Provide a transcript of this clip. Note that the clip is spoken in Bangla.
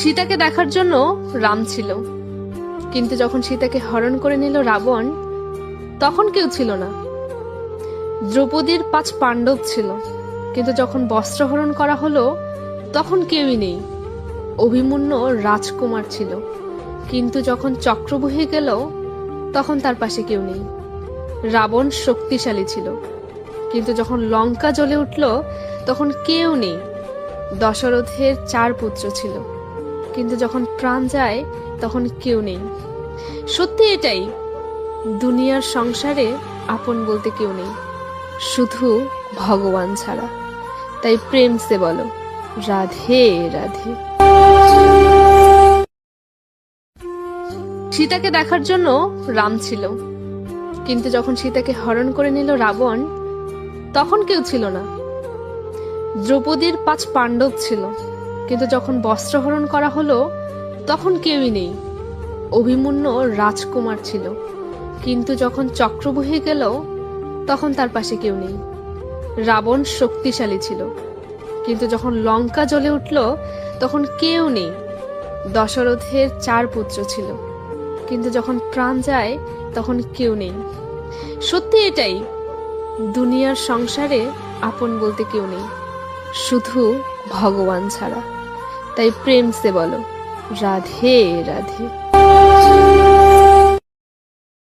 সীতাকে দেখার জন্য রাম ছিল, কিন্তু যখন সীতাকে হরণ করে নিল রাবণ, তখন কেউ ছিল না। দ্রৌপদীর 5 পাণ্ডব ছিল, কিন্তু যখন বস্ত্রহরণ করা হলো তখন কেউই নেই। অভিমন্যু রাজকুমার ছিল, কিন্তু যখন চক্র বহে গেল তখন তার পাশে কেউ নেই। রাবণ শক্তিশালী ছিল, কিন্তু যখন লঙ্কা জ্বলে উঠল তখন কেউ নেই। দশরথের 4 পুত্র ছিল, কিন্তু যখন প্রাণ যায় তখন কেউ নেই। সত্যি এটাই, দুনিয়ার সংসারে আপন বলতে কেউ নেই, শুধু ভগবান ছাড়া। তাই প্রেম সে বলো রাধে রাধে। সীতাকে দেখার জন্য রাম ছিল, কিন্তু যখন সীতাকে হরণ করে নিল রাবণ, তখন কেউ ছিল না। দ্রৌপদীর 5 পাণ্ডব ছিল, কিন্তু যখন বস্ত্রহরণ করা হলো তখন কেউই নেই। অভিমন্যু রাজকুমার ছিল, কিন্তু যখন চক্র বহে গেল তখন তার পাশে কেউ নেই। রাবণ শক্তিশালী ছিল, কিন্তু যখন লঙ্কা জ্বলে উঠল তখন কেউ নেই। দশরথের 4 পুত্র ছিল, কিন্তু যখন প্রাণ যায় তখন কেউ নেই। সত্যি এটাই, দুনিয়ার সংসারে আপন বলতে কেউ নেই, শুধু ভগবান ছাড়া। তাই প্রেম সে বলো রাধে রাধে।